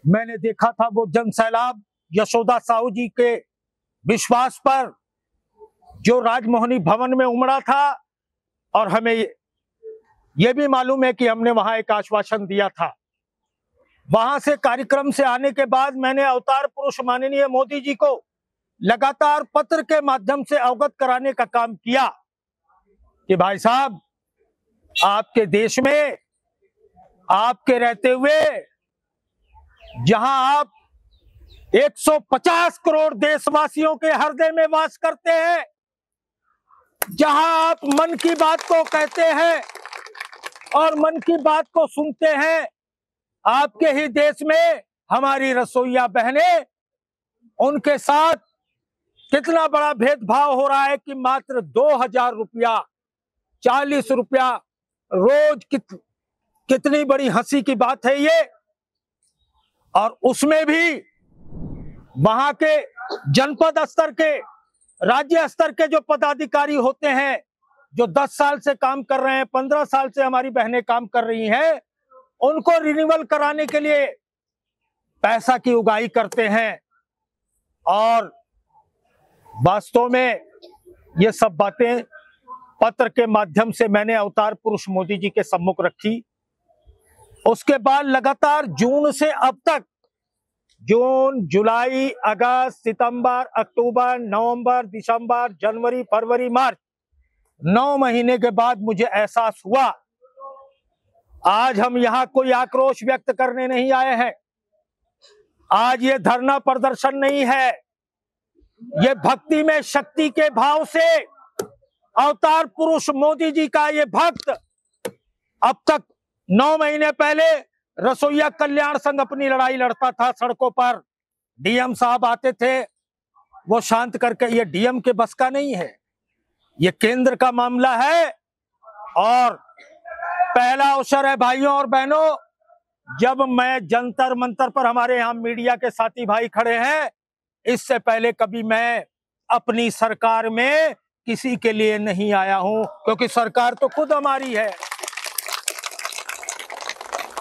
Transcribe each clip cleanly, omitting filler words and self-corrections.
मैंने देखा था वो जन सैलाब यशोदा साहू जी के विश्वास पर जो राजमोहनी भवन में उमड़ा था, और हमें यह भी मालूम है कि हमने वहां एक आश्वासन दिया था। वहां से कार्यक्रम से आने के बाद मैंने अवतार पुरुष माननीय मोदी जी को लगातार पत्र के माध्यम से अवगत कराने का काम किया कि भाई साहब, आपके देश में आपके रहते हुए जहां आप 150 करोड़ देशवासियों के हृदय में वास करते हैं, जहां आप मन की बात को कहते हैं और मन की बात को सुनते हैं, आपके ही देश में हमारी रसोइया बहनें, उनके साथ कितना बड़ा भेदभाव हो रहा है कि मात्र 2000 रुपया, 40 रुपया रोज, कितनी बड़ी हंसी की बात है ये। और उसमें भी वहां के जनपद स्तर के, राज्य स्तर के जो पदाधिकारी होते हैं, जो 10 साल से काम कर रहे हैं, 15 साल से हमारी बहनें काम कर रही हैं, उनको रिन्यूअल कराने के लिए पैसा की उगाही करते हैं। और वास्तव में ये सब बातें पत्र के माध्यम से मैंने अवतार पुरुष मोदी जी के सम्मुख रखी। उसके बाद लगातार जून से अब तक, जून, जुलाई, अगस्त, सितंबर, अक्टूबर, नवंबर, दिसंबर, जनवरी, फरवरी, मार्च, 9 महीने के बाद मुझे एहसास हुआ, आज हम यहां कोई आक्रोश व्यक्त करने नहीं आए हैं, आज ये धरना प्रदर्शन नहीं है, ये भक्ति में शक्ति के भाव से अवतार पुरुष मोदी जी का ये भक्त अब तक 9 महीने पहले रसोइया कल्याण संघ अपनी लड़ाई लड़ता था सड़कों पर, डीएम साहब आते थे, वो शांत करके, ये डीएम के बस का नहीं है, ये केंद्र का मामला है। और पहला अवसर है भाइयों और बहनों, जब मैं जंतर मंतर पर, हमारे यहाँ मीडिया के साथी भाई खड़े हैं, इससे पहले कभी मैं अपनी सरकार में किसी के लिए नहीं आया हूं, क्योंकि सरकार तो खुद हमारी है।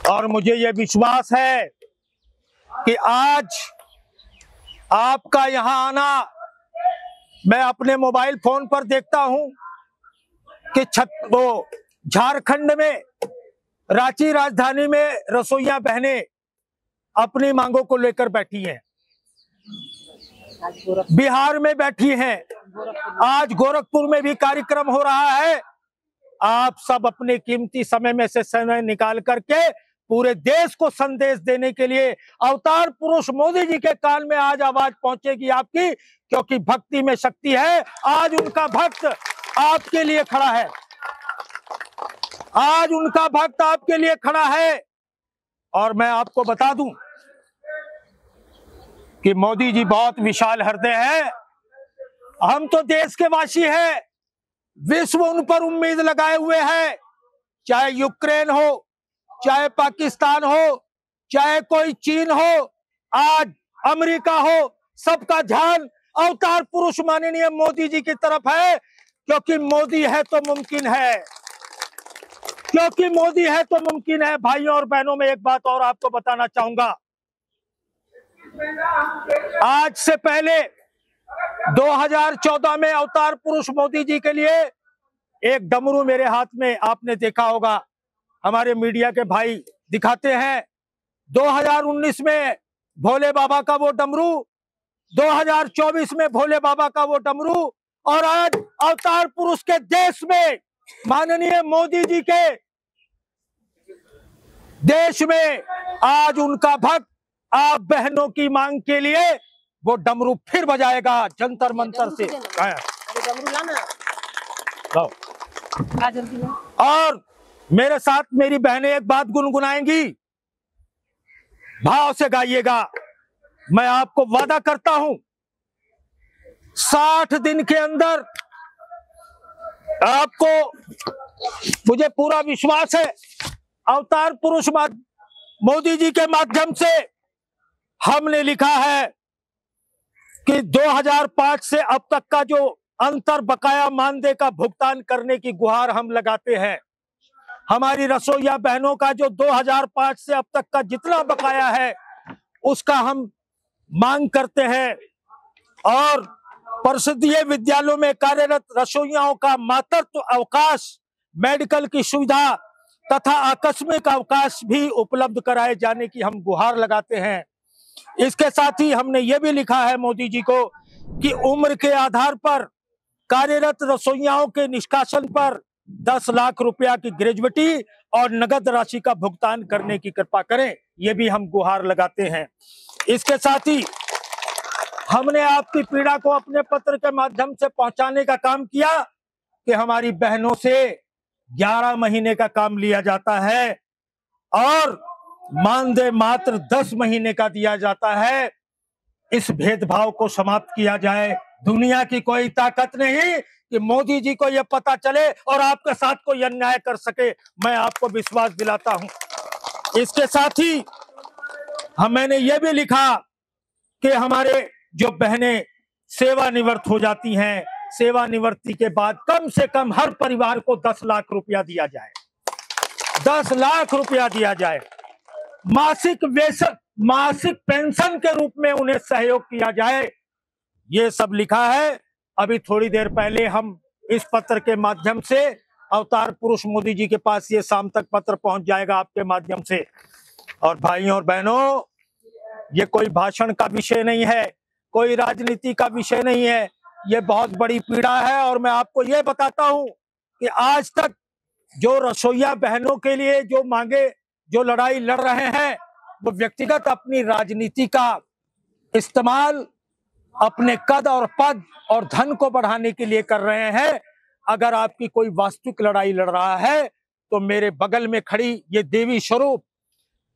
और मुझे यह विश्वास है कि आज आपका यहां आना, मैं अपने मोबाइल फोन पर देखता हूं कि झारखंड में, रांची राजधानी में रसोइया बहनें अपनी मांगों को लेकर बैठी हैं, बिहार में बैठी हैं, आज गोरखपुर में भी कार्यक्रम हो रहा है। आप सब अपने कीमती समय में से समय निकाल करके पूरे देश को संदेश देने के लिए अवतार पुरुष मोदी जी के कान में आज आवाज पहुंचेगी आपकी, क्योंकि भक्ति में शक्ति है। आज उनका भक्त आपके लिए खड़ा है, आज उनका भक्त आपके लिए खड़ा है। और मैं आपको बता दूं कि मोदी जी बहुत विशाल हृदय है, हम तो देश के वासी हैं, विश्व उन पर उम्मीद लगाए हुए है, चाहे यूक्रेन हो, चाहे पाकिस्तान हो, चाहे कोई चीन हो, आज अमेरिका हो, सबका ध्यान अवतार पुरुष माननीय मोदी जी की तरफ है, क्योंकि मोदी है तो मुमकिन है, क्योंकि मोदी है तो मुमकिन है। भाइयों और बहनों, में एक बात और आपको बताना चाहूंगा, आज से पहले 2014 में अवतार पुरुष मोदी जी के लिए एक डमरू मेरे हाथ में आपने देखा होगा, हमारे मीडिया के भाई दिखाते हैं। 2019 में भोले बाबा का वो डमरू, 2024 में भोले बाबा का वो डमरू, और आज अवतार पुरुष के देश में, माननीय मोदी जी के देश में, आज उनका भक्त आप बहनों की मांग के लिए वो डमरू फिर बजाएगा जंतर मंतर से। और मेरे साथ मेरी बहनें एक बात गुनगुनाएंगी, भाव से गाइएगा। मैं आपको वादा करता हूं 60 दिन के अंदर आपको, मुझे पूरा विश्वास है, अवतार पुरुष मोदी जी के माध्यम से हमने लिखा है कि 2005 से अब तक का जो अंतर बकाया मानदेय का भुगतान करने की गुहार हम लगाते हैं। हमारी रसोइया बहनों का जो 2005 से अब तक का जितना बकाया है, उसका हम मांग करते हैं। और परिषदीय विद्यालयों में कार्यरत रसोइयाओं का मातृत्व अवकाश, मेडिकल की सुविधा तथा आकस्मिक अवकाश भी उपलब्ध कराए जाने की हम गुहार लगाते हैं। इसके साथ ही हमने ये भी लिखा है मोदी जी को कि उम्र के आधार पर कार्यरत रसोइयाओं के निष्कासन पर 10 लाख रुपया की ग्रेजुएटी और नगद राशि का भुगतान करने की कृपा करें, ये भी हम गुहार लगाते हैं। इसके साथ ही हमने आपकी पीड़ा को अपने पत्र के माध्यम से पहुंचाने का काम किया कि हमारी बहनों से 11 महीने का काम लिया जाता है और मानदेय मात्र 10 महीने का दिया जाता है। इस भेदभाव को समाप्त किया जाए। दुनिया की कोई ताकत नहीं कि मोदी जी को यह पता चले और आपके साथ कोई अन्याय कर सके, मैं आपको विश्वास दिलाता हूं। इसके साथ ही मैंने यह भी लिखा कि हमारे जो बहनें सेवानिवृत्त हो जाती हैं, सेवानिवृत्ति के बाद कम से कम हर परिवार को 10 लाख रुपया दिया जाए, 10 लाख रुपया दिया जाए। मासिक वेतन, मासिक पेंशन के रूप में उन्हें सहयोग किया जाए। ये सब लिखा है। अभी थोड़ी देर पहले हम इस पत्र के माध्यम से अवतार पुरुष मोदी जी के पास ये शाम तक पत्र पहुंच जाएगा आपके माध्यम से। और भाइयों और बहनों, ये कोई भाषण का विषय नहीं है, कोई राजनीति का विषय नहीं है, ये बहुत बड़ी पीड़ा है। और मैं आपको ये बताता हूं कि आज तक जो रसोइया बहनों के लिए जो मांगे, जो लड़ाई लड़ रहे हैं, वो व्यक्तिगत अपनी राजनीति का इस्तेमाल अपने कद और पद और धन को बढ़ाने के लिए कर रहे हैं। अगर आपकी कोई वास्तविक लड़ाई लड़ रहा है तो मेरे बगल में खड़ी ये देवी स्वरूप,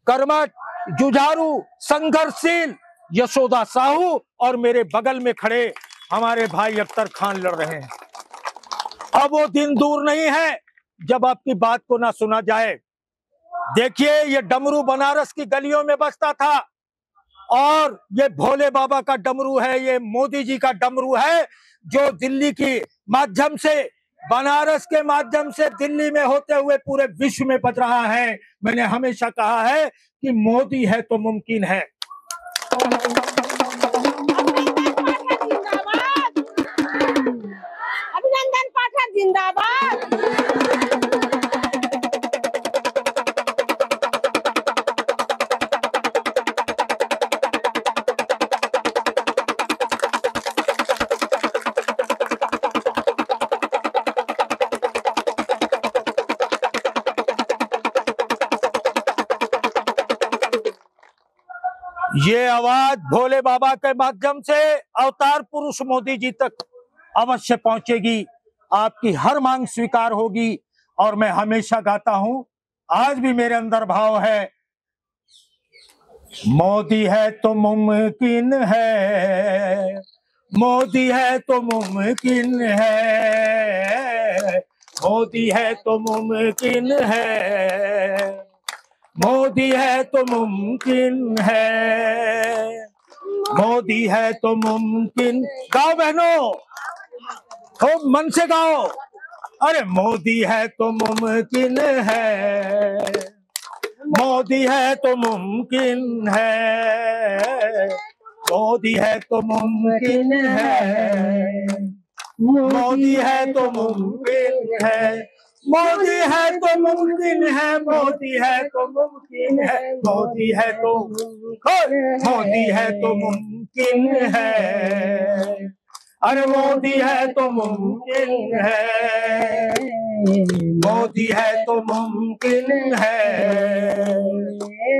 कर्मठ, जुझारू, संघर्षशील यशोदा साहू और मेरे बगल में खड़े हमारे भाई अख्तर खान लड़ रहे हैं। अब वो दिन दूर नहीं है जब आपकी बात को ना सुना जाए। देखिए, ये डमरू बनारस की गलियों में बजता था और ये भोले बाबा का डमरू है, ये मोदी जी का डमरू है जो दिल्ली के माध्यम से, बनारस के माध्यम से दिल्ली में होते हुए पूरे विश्व में बज रहा है। मैंने हमेशा कहा है कि मोदी है तो मुमकिन है। अभिनंदन पाठक जिंदाबाद। ये आवाज भोले बाबा के माध्यम से अवतार पुरुष मोदी जी तक अवश्य पहुंचेगी, आपकी हर मांग स्वीकार होगी। और मैं हमेशा गाता हूं, आज भी मेरे अंदर भाव है, मोदी है तो मुमकिन है, मोदी है तो मुमकिन है, मोदी है तो मुमकिन है, मोदी है तो मुमकिन है, मोदी है तो मुमकिन। गाओ बहनों, खूब मन से गाओ। अरे मोदी है तो मुमकिन है, मोदी है तो मुमकिन है, मोदी है तो मुमकिन है, मोदी है तो मुमकिन है, मोदी है तो मुमकिन है, मोदी है तो मुमकिन है, मोदी है तो, मोदी है तो मुमकिन है, अरे मोदी है तो मुमकिन है, मोदी है तो मुमकिन है,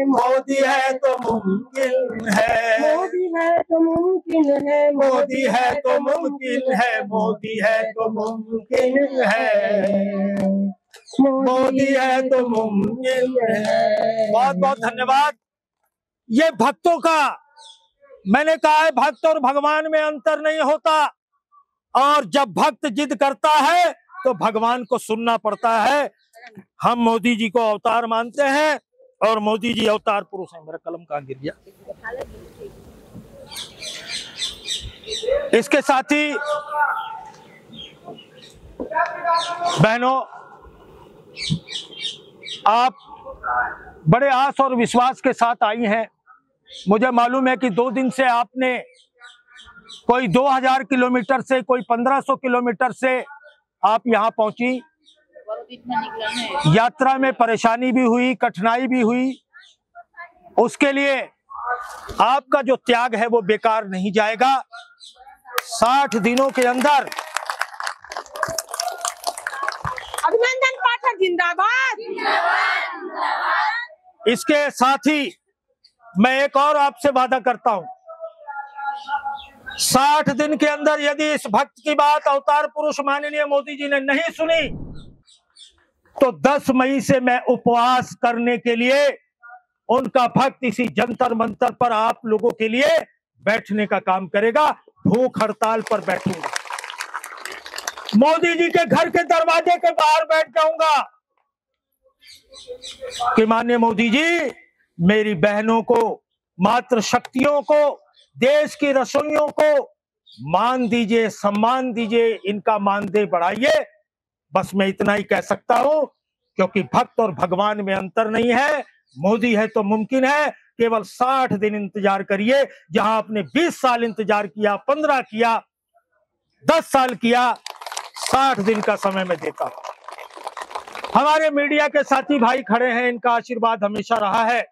मोदी है तो मुमकिन है, मोदी है तो मुमकिन है, मोदी है तो मुमकिन है, मोदी है तो मुमकिन है, मोदी है तो मुमकिन है। बहुत बहुत धन्यवाद। ये भक्तों का, मैंने कहा है भक्त और भगवान में अंतर नहीं होता, और जब भक्त जिद करता है तो भगवान को सुनना पड़ता है। हम मोदी जी को अवतार मानते हैं और मोदी जी अवतार पुरुष हैं। मेरा कलम कहाँ गिर गया? इसके साथ ही बहनों, आप बड़े आस और विश्वास के साथ आई हैं मुझे मालूम है कि 2 दिन से आपने कोई 2000 किलोमीटर से, कोई 1500 किलोमीटर से आप यहाँ पहुंची। यात्रा में परेशानी भी हुई, कठिनाई भी हुई। उसके लिए आपका जो त्याग है वो बेकार नहीं जाएगा। 60 दिनों के अंदर अभिनंदन पाठक जिंदाबाद। इसके साथ ही मैं एक और आपसे वादा करता हूं, 60 दिन के अंदर यदि इस भक्त की बात अवतार पुरुष माननीय मोदी जी ने नहीं सुनी तो 10 मई से मैं उपवास करने के लिए उनका भक्त इसी जंतर मंतर पर आप लोगों के लिए बैठने का काम करेगा। भूख हड़ताल पर बैठूंगा, मोदी जी के घर के दरवाजे के बाहर बैठ जाऊंगा कि माननीय मोदी जी, मेरी बहनों को, मातृ शक्तियों को, देश की रसोइयों को मान दीजिए, सम्मान दीजिए, इनका मानदेय बढ़ाइए। बस मैं इतना ही कह सकता हूं, क्योंकि भक्त और भगवान में अंतर नहीं है। मोदी है तो मुमकिन है। केवल 60 दिन इंतजार करिए। जहां आपने 20 साल इंतजार किया, 15 किया, 10 साल किया, 60 दिन का समय मैं देता हूं। हमारे मीडिया के साथी भाई खड़े हैं, इनका आशीर्वाद हमेशा रहा है।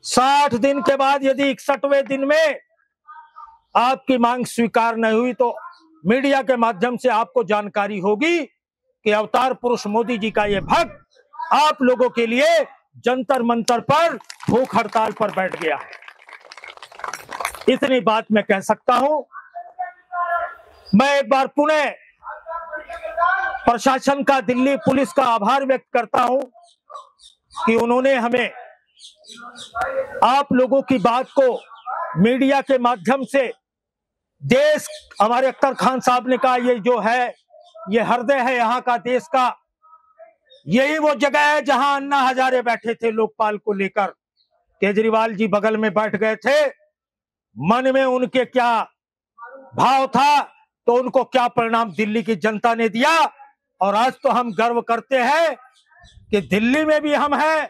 60 दिन के बाद यदि 61वें दिन में आपकी मांग स्वीकार नहीं हुई तो मीडिया के माध्यम से आपको जानकारी होगी कि अवतार पुरुष मोदी जी का ये भक्त आप लोगों के लिए जंतर मंतर पर भूख हड़ताल पर बैठ गया है। इतनी बात मैं कह सकता हूं। मैं एक बार पुनः प्रशासन का, दिल्ली पुलिस का आभार व्यक्त करता हूं कि उन्होंने हमें आप लोगों की बात को मीडिया के माध्यम से देश, हमारे अख्तर खान साहब ने कहा, ये जो है ये हृदय है यहाँ का, देश का। यही वो जगह है जहां अन्ना हजारे बैठे थे लोकपाल को लेकर। केजरीवाल जी बगल में बैठ गए थे। मन में उनके क्या भाव था तो उनको क्या परिणाम दिल्ली की जनता ने दिया। और आज तो हम गर्व करते हैं कि दिल्ली में भी हम हैं,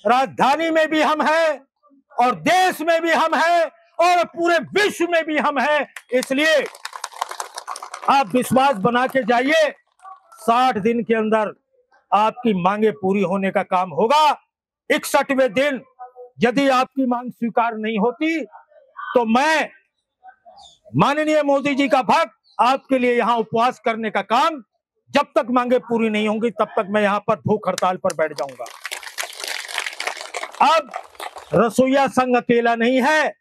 राजधानी में भी हम हैं, और देश में भी हम हैं, और पूरे विश्व में भी हम हैं। इसलिए आप विश्वास बना के जाइए, 60 दिन के अंदर आपकी मांगे पूरी होने का काम होगा। 61वें दिन यदि आपकी मांग स्वीकार नहीं होती तो मैं, माननीय मोदी जी का भक्त, आपके लिए यहां उपवास करने का काम, जब तक मांगे पूरी नहीं होंगी तब तक मैं यहां पर भूख हड़ताल पर बैठ जाऊंगा। अब रसोइया संघ अकेला नहीं है।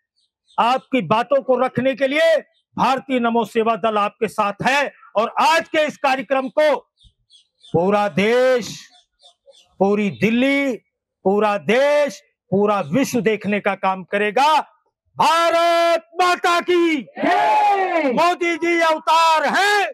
आपकी बातों को रखने के लिए भारतीय नमो सेवा दल आपके साथ है। और आज के इस कार्यक्रम को पूरा देश, पूरी दिल्ली, पूरा देश, पूरा विश्व देखने का काम करेगा। भारत माता की, मोदी जी अवतार हैं।